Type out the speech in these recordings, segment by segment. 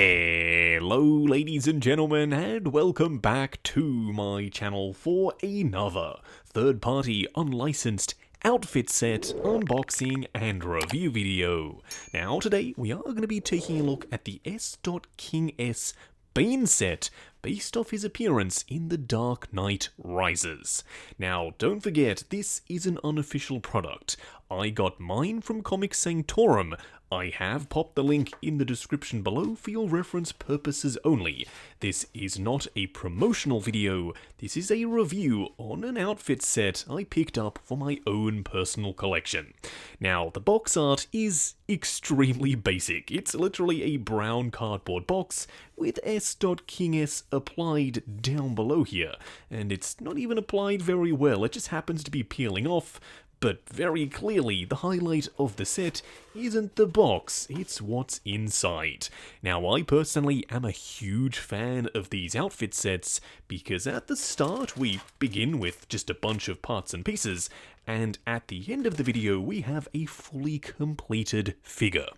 Hello ladies and gentlemen, and welcome back to my channel for another third-party unlicensed outfit set unboxing and review video. Now today we are going to be taking a look at the S.King.S Bane set based off his appearance in The Dark Knight Rises. Now, don't forget, this is an unofficial product. I got mine from Comic Sanctorum. I have popped the link in the description below for your reference purposes only. This is not a promotional video, this is a review on an outfit set I picked up for my own personal collection. Now, the box art is extremely basic. It's literally a brown cardboard box with S.King.S applied down below here, and it's not even applied very well, it just happens to be peeling off. But very clearly, the highlight of the set isn't the box, it's what's inside. Now, I personally am a huge fan of these outfit sets because at the start we begin with just a bunch of parts and pieces, and at the end of the video we have a fully completed figure.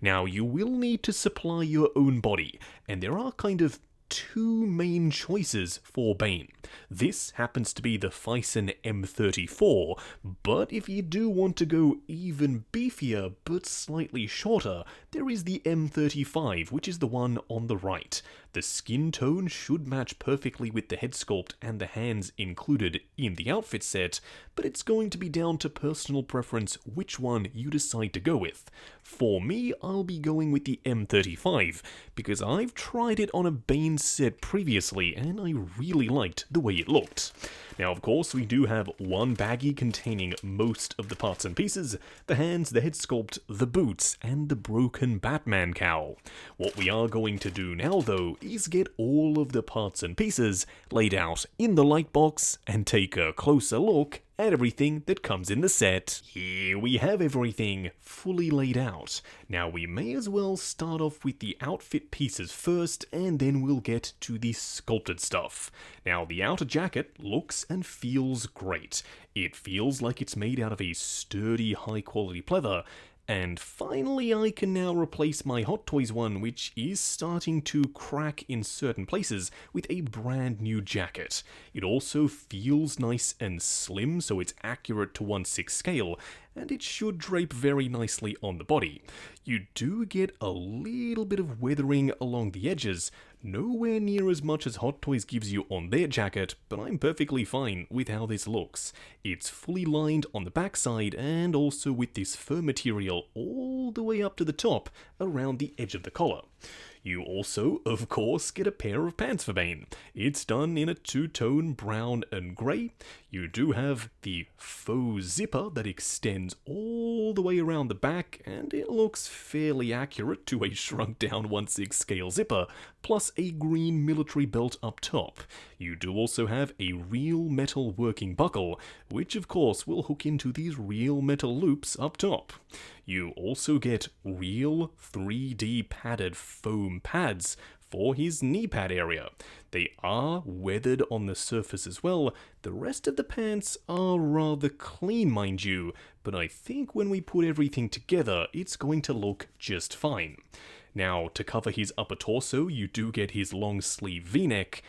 Now, you will need to supply your own body, and there are kind of two main choices for Bane. This happens to be the Fison M34, but if you do want to go even beefier but slightly shorter, there is the M35, which is the one on the right. The skin tone should match perfectly with the head sculpt and the hands included in the outfit set, but it's going to be down to personal preference which one you decide to go with. For me, I'll be going with the M35, because I've tried it on a Bane set previously and I really liked the way it looked. Now, of course, we do have one baggie containing most of the parts and pieces: the hands, the head sculpt, the boots, and the broken Batman cowl. What we are going to do now, though, is get all of the parts and pieces laid out in the light box and take a closer look at everything that comes in the set. Here we have everything fully laid out. Now, we may as well start off with the outfit pieces first, and then we'll get to the sculpted stuff. Now, the outer jacket looks and feels great. It feels like it's made out of a sturdy, high-quality pleather. And finally, I can now replace my Hot Toys one, which is starting to crack in certain places, with a brand new jacket. It also feels nice and slim, so it's accurate to 1/6 scale, and it should drape very nicely on the body. You do get a little bit of weathering along the edges, nowhere near as much as Hot Toys gives you on their jacket, but I'm perfectly fine with how this looks. It's fully lined on the backside and also with this fur material all the way up to the top around the edge of the collar. You also, of course, get a pair of pants for Bane. It's done in a two-tone brown and grey. You do have the faux zipper that extends all the way around the back, and it looks fairly accurate to a shrunk-down 1/6 scale zipper, plus a green military belt up top. You do also have a real metal working buckle, which of course will hook into these real metal loops up top. You also get real 3D padded foam pads for his knee pad area. They are weathered on the surface as well. The rest of the pants are rather clean, mind you, but I think when we put everything together, it's going to look just fine. Now, to cover his upper torso, you do get his long sleeve V-neck.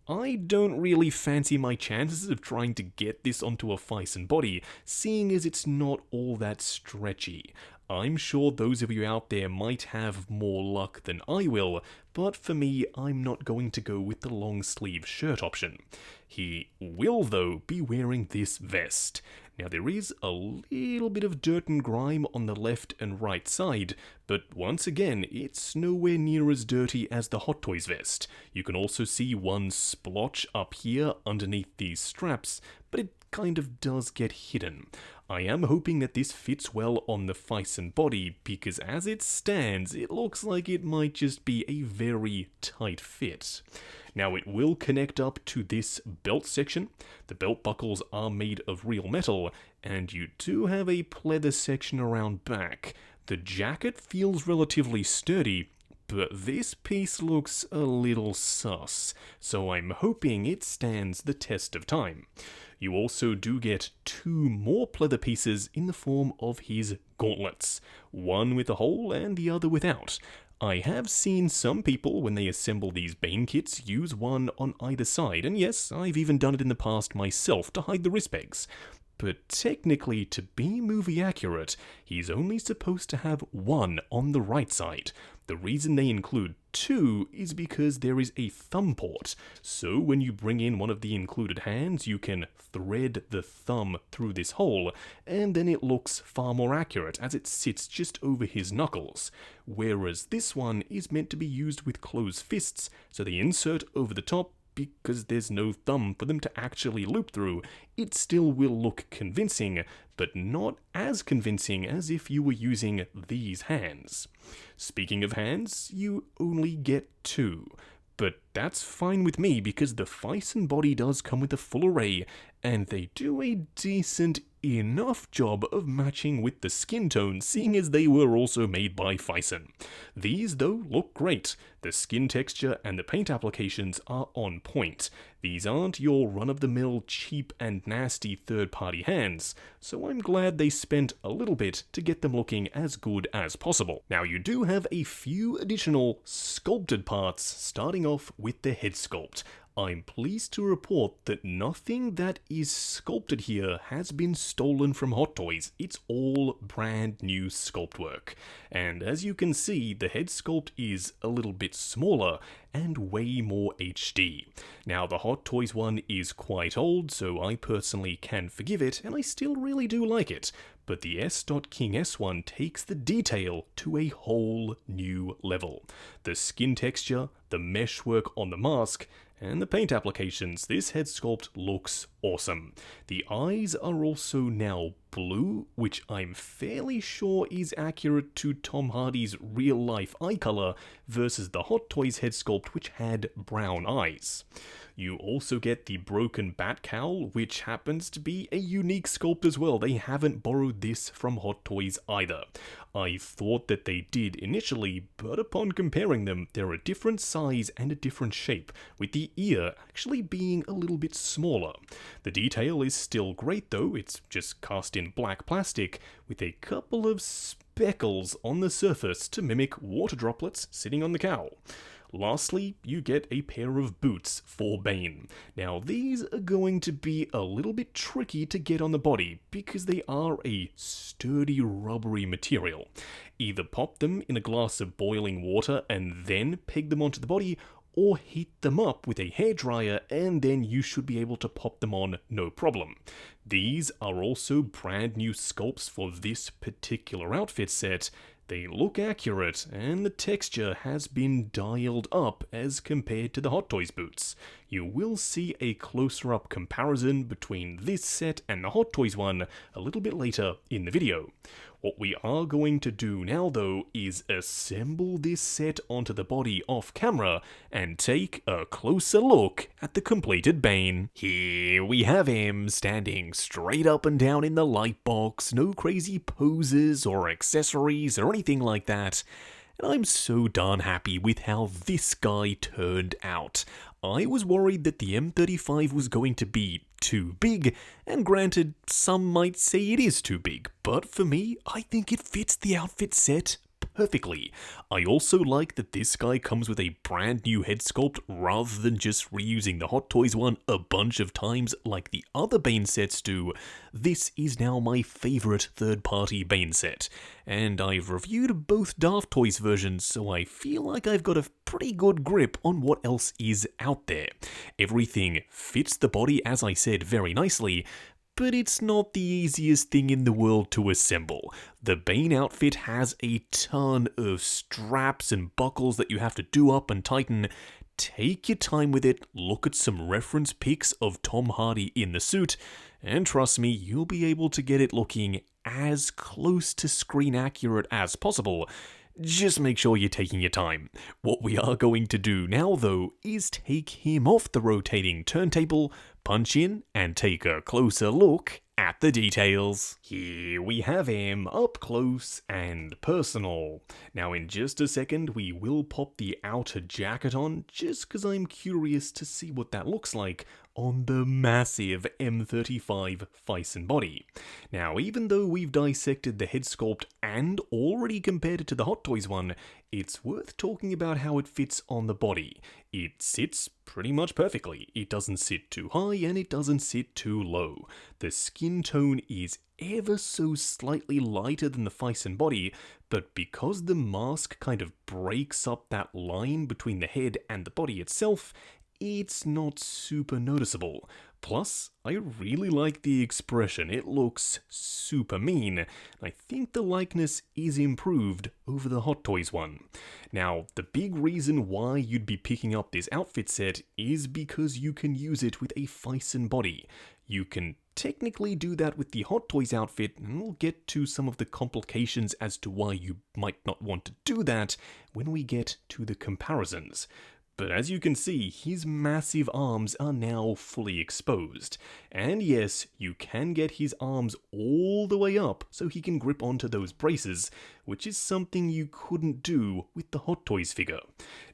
I don't really fancy my chances of trying to get this onto a Fison body, seeing as it's not all that stretchy. I'm sure those of you out there might have more luck than I will, but for me, I'm not going to go with the long sleeve shirt option. He will, though, be wearing this vest. Now, there is a little bit of dirt and grime on the left and right side, but once again, it's nowhere near as dirty as the Hot Toys vest. You can also see one splotch up here underneath these straps, but it kind of does get hidden. I am hoping that this fits well on the Fison body, because as it stands, it looks like it might just be a very tight fit. Now, it will connect up to this belt section. The belt buckles are made of real metal, and you do have a pleather section around back. The jacket feels relatively sturdy, but this piece looks a little sus, so I'm hoping it stands the test of time. You also do get two more pleather pieces in the form of his gauntlets, one with a hole and the other without. I have seen some people, when they assemble these Bane kits, use one on either side, and yes, I've even done it in the past myself to hide the wrist pegs. But technically, to be movie accurate, he's only supposed to have one on the right side. The reason they include two is because there is a thumb port, so when you bring in one of the included hands, you can thread the thumb through this hole, and then it looks far more accurate as it sits just over his knuckles. Whereas this one is meant to be used with closed fists, so they insert over the top. Because there's no thumb for them to actually loop through, it still will look convincing, but not as convincing as if you were using these hands. Speaking of hands, you only get two. But that's fine with me because the Fison body does come with a full array, and they do a decent enough job of matching with the skin tone, seeing as they were also made by Fison. These, though, look great. The skin texture and the paint applications are on point. These aren't your run-of-the-mill, cheap and nasty third-party hands, so I'm glad they spent a little bit to get them looking as good as possible. Now, you do have a few additional sculpted parts, starting off with the head sculpt. I'm pleased to report that nothing that is sculpted here has been stolen from Hot Toys. It's all brand new sculpt work. And as you can see, the head sculpt is a little bit smaller and way more HD. Now, the Hot Toys one is quite old, so I personally can forgive it, and I still really do like it. But the S.King.S one takes the detail to a whole new level. The skin texture, the mesh work on the mask, and the paint applications, this head sculpt looks awesome. The eyes are also now blue, which I'm fairly sure is accurate to Tom Hardy's real-life eye color versus the Hot Toys head sculpt, which had brown eyes. You also get the broken bat cowl, which happens to be a unique sculpt as well. They haven't borrowed this from Hot Toys either. I thought that they did initially, but upon comparing them, they're a different size and a different shape, with the ear actually being a little bit smaller. The detail is still great though, it's just cast in black plastic, with a couple of speckles on the surface to mimic water droplets sitting on the cowl. Lastly, you get a pair of boots for Bane. Now, these are going to be a little bit tricky to get on the body because they are a sturdy, rubbery material. Either pop them in a glass of boiling water and then peg them onto the body, or heat them up with a hairdryer and then you should be able to pop them on no problem. These are also brand new sculpts for this particular outfit set. They look accurate, and the texture has been dialed up as compared to the Hot Toys boots. You will see a closer up comparison between this set and the Hot Toys one a little bit later in the video. What we are going to do now though is assemble this set onto the body off camera and take a closer look at the completed Bane. Here we have him standing straight up and down in the light box, no crazy poses or accessories or anything like that. And I'm so darn happy with how this guy turned out. I was worried that the M35 was going to be too big, and granted, some might say it is too big, but for me, I think it fits the outfit set perfectly. I also like that this guy comes with a brand new head sculpt rather than just reusing the Hot Toys one a bunch of times like the other Bane sets do. This is now my favourite third-party Bane set, and I've reviewed both Daft Toys versions, so I feel like I've got a pretty good grip on what else is out there. Everything fits the body, as I said, very nicely, but it's not the easiest thing in the world to assemble. The Bane outfit has a ton of straps and buckles that you have to do up and tighten. Take your time with it, look at some reference pics of Tom Hardy in the suit, and trust me, you'll be able to get it looking as close to screen accurate as possible. Just make sure you're taking your time. What we are going to do now, though, is take him off the rotating turntable, punch in, and take a closer look at the details. Here we have him, up close and personal. Now in just a second, we will pop the outer jacket on, just because I'm curious to see what that looks like on the massive M35 Fison body. Now, even though we've dissected the head sculpt and already compared it to the Hot Toys one, it's worth talking about how it fits on the body. It sits pretty much perfectly. It doesn't sit too high and it doesn't sit too low. The skin tone is ever so slightly lighter than the Fison body, but because the mask kind of breaks up that line between the head and the body itself, it's not super noticeable. Plus, I really like the expression. It looks super mean. I think the likeness is improved over the Hot Toys one. Now, the big reason why you'd be picking up this outfit set is because you can use it with a Fison body. You can technically do that with the Hot Toys outfit, and we'll get to some of the complications as to why you might not want to do that when we get to the comparisons. But as you can see, his massive arms are now fully exposed. And yes, you can get his arms all the way up so he can grip onto those braces, which is something you couldn't do with the Hot Toys figure.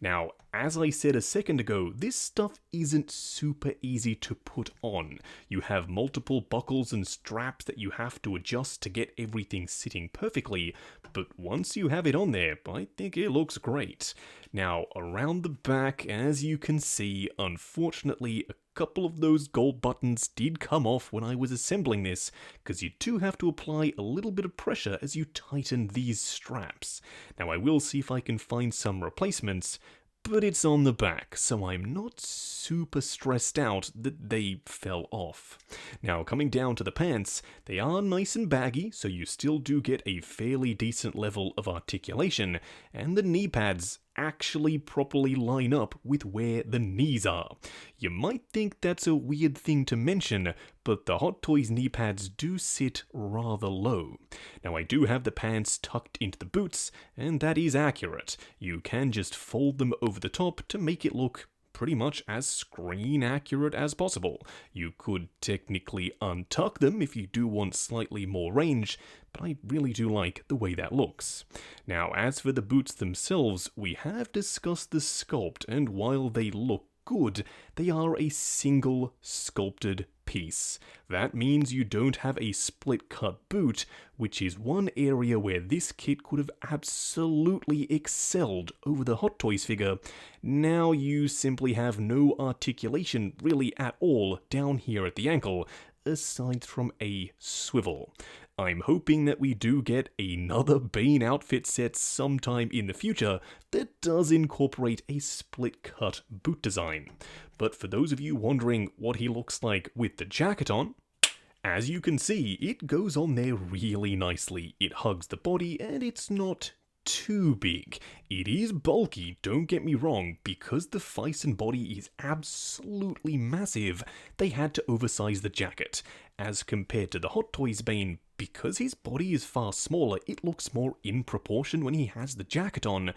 Now, as I said a second ago, this stuff isn't super easy to put on. You have multiple buckles and straps that you have to adjust to get everything sitting perfectly, but once you have it on there, I think it looks great. Now, around the back, as you can see, unfortunately, a couple of those gold buttons did come off when I was assembling this, because you do have to apply a little bit of pressure as you tighten these straps. Now, I will see if I can find some replacements, but it's on the back, so I'm not super stressed out that they fell off. Now, coming down to the pants, they are nice and baggy, so you still do get a fairly decent level of articulation, and the knee pads actually properly line up with where the knees are. You might think that's a weird thing to mention, but the Hot Toys knee pads do sit rather low. Now, I do have the pants tucked into the boots, and that is accurate. You can just fold them over the top to make it look pretty much as screen accurate as possible. You could technically untuck them if you do want slightly more range, but I really do like the way that looks. Now, as for the boots themselves, we have discussed the sculpt, and while they look good, they are a single sculpted piece. That means you don't have a split cut boot, which is one area where this kit could have absolutely excelled over the Hot Toys figure. Now you simply have no articulation really at all down here at the ankle, aside from a swivel. I'm hoping that we do get another Bane outfit set sometime in the future that does incorporate a split-cut boot design. But for those of you wondering what he looks like with the jacket on, as you can see, it goes on there really nicely. It hugs the body and it's not too big. It is bulky, don't get me wrong, because the Fison body is absolutely massive, they had to oversize the jacket. As compared to the Hot Toys Bane, because his body is far smaller, it looks more in proportion when he has the jacket on.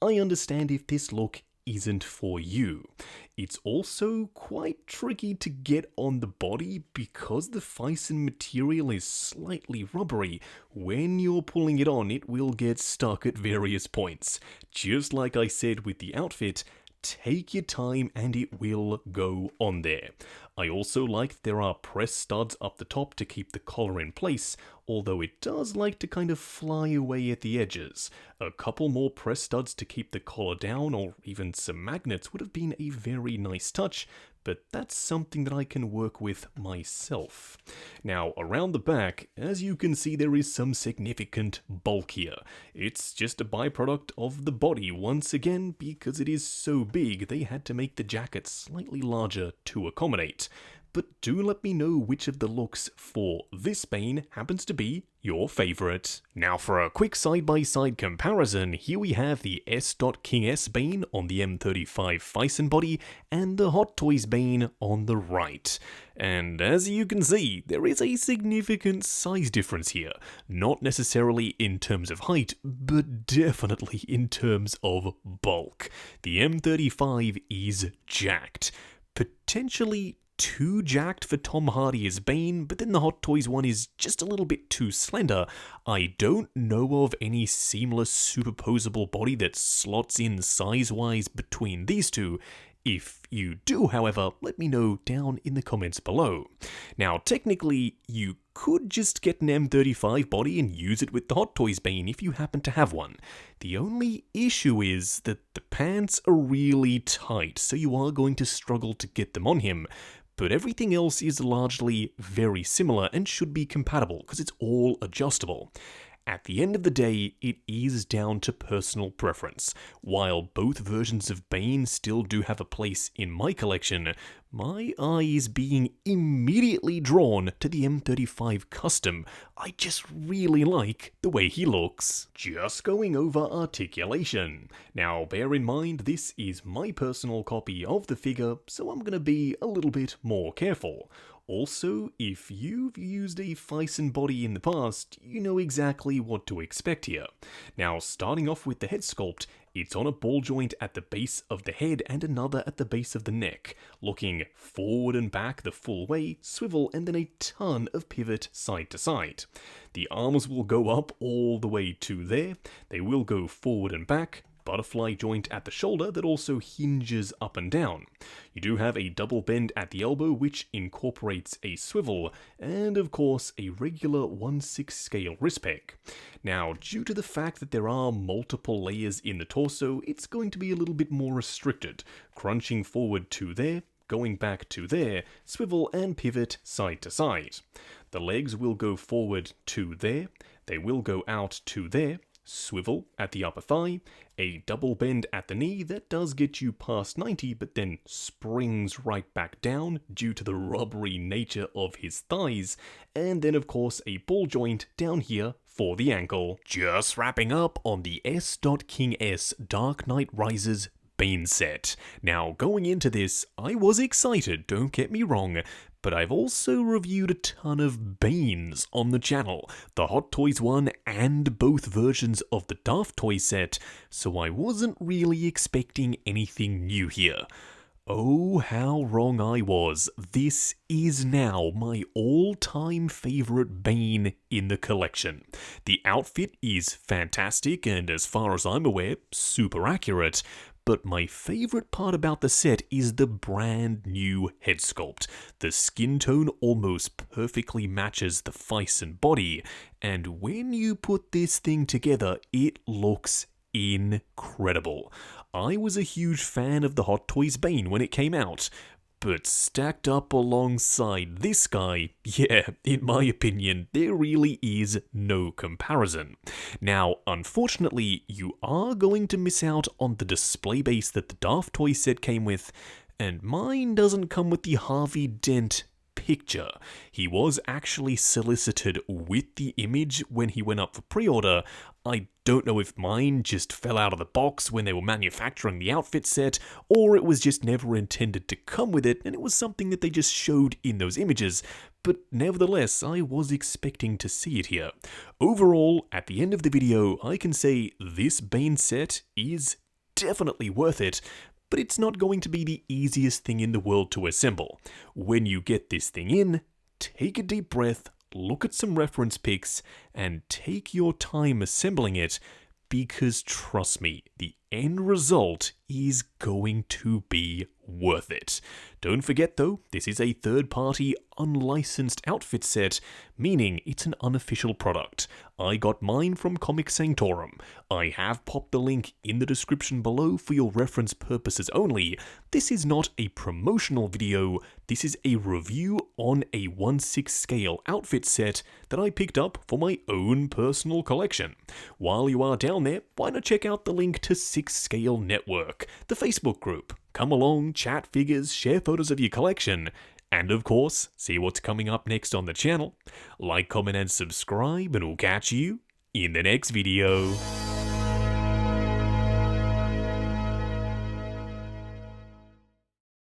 I understand if this look isn't for you. It's also quite tricky to get on the body because the Fison material is slightly rubbery. When you're pulling it on, it will get stuck at various points. Just like I said with the outfit, take your time and it will go on there. I also like there are press studs up the top to keep the collar in place, although it does like to kind of fly away at the edges. A couple more press studs to keep the collar down, or even some magnets, would have been a very nice touch, but that's something that I can work with myself. Now, around the back, as you can see, there is some significant bulk here. It's just a byproduct of the body once again, because it is so big, they had to make the jacket slightly larger to accommodate. But do let me know which of the looks for this Bane happens to be your favourite. Now for a quick side-by-side comparison, here we have the S.King.S Bane on the M35 Fison body and the Hot Toys Bane on the right. And as you can see, there is a significant size difference here. Not necessarily in terms of height, but definitely in terms of bulk. The M35 is jacked. Potentially too jacked for Tom Hardy as Bane, but then the Hot Toys one is just a little bit too slender. I don't know of any seamless superposable body that slots in size-wise between these two. If you do, however, let me know down in the comments below. Now, technically, you could just get an M35 body and use it with the Hot Toys Bane if you happen to have one. The only issue is that the pants are really tight, so you are going to struggle to get them on him. But everything else is largely very similar and should be compatible because it's all adjustable. At the end of the day, it is down to personal preference. While both versions of Bane still do have a place in my collection, my eye is being immediately drawn to the M35 Custom. I just really like the way he looks. Just going over articulation. Now, bear in mind, this is my personal copy of the figure, so I'm gonna be a little bit more careful. Also, if you've used a Fison body in the past, you know exactly what to expect here. Now, starting off with the head sculpt, it's on a ball joint at the base of the head and another at the base of the neck, looking forward and back the full way, swivel, and then a ton of pivot side to side. The arms will go up all the way to there, they will go forward and back, butterfly joint at the shoulder that also hinges up and down. You do have a double bend at the elbow which incorporates a swivel, and of course a regular 1/6 scale wrist peg. Now, due to the fact that there are multiple layers in the torso, it's going to be a little bit more restricted, crunching forward to there, going back to there, swivel and pivot side to side. The legs will go forward to there, they will go out to there, swivel at the upper thigh, a double bend at the knee that does get you past 90 but then springs right back down due to the rubbery nature of his thighs, and then of course a ball joint down here for the ankle. Just wrapping up on the S.King.S Dark Knight Rises Bane set. Now, going into this, I was excited, don't get me wrong, but I've also reviewed a ton of Banes on the channel, the Hot Toys one and both versions of the Daft Toys set, so I wasn't really expecting anything new here. Oh, how wrong I was. This is now my all-time favorite Bane in the collection. The outfit is fantastic and, as far as I'm aware, super accurate. But my favorite part about the set is the brand new head sculpt. The skin tone almost perfectly matches the Fison body, and when you put this thing together, it looks incredible. I was a huge fan of the Hot Toys Bane when it came out, but stacked up alongside this guy, yeah, in my opinion, there really is no comparison. Now, unfortunately, you are going to miss out on the display base that the Daft Toys set came with, and mine doesn't come with the Harvey Dent picture. He was actually solicited with the image when he went up for pre-order. I don't know if mine just fell out of the box when they were manufacturing the outfit set, or it was just never intended to come with it and it was something that they just showed in those images, but nevertheless, I was expecting to see it here. Overall, at the end of the video, I can say this Bane set is definitely worth it, but it's not going to be the easiest thing in the world to assemble. When you get this thing in, take a deep breath, look at some reference pics, and take your time assembling it, because trust me, the end result is going to be worth it. Don't forget though, this is a third-party, unlicensed outfit set, meaning it's an unofficial product. I got mine from Comic Sanctorum. I have popped the link in the description below for your reference purposes only. This is not a promotional video, this is a review on a 1/6 scale outfit set that I picked up for my own personal collection. While you are down there, why not check out the link to 6 Scale Network, the Facebook group. Come along, chat figures, share photos of your collection, and of course, see what's coming up next on the channel. Like, comment, and subscribe, and we'll catch you in the next video.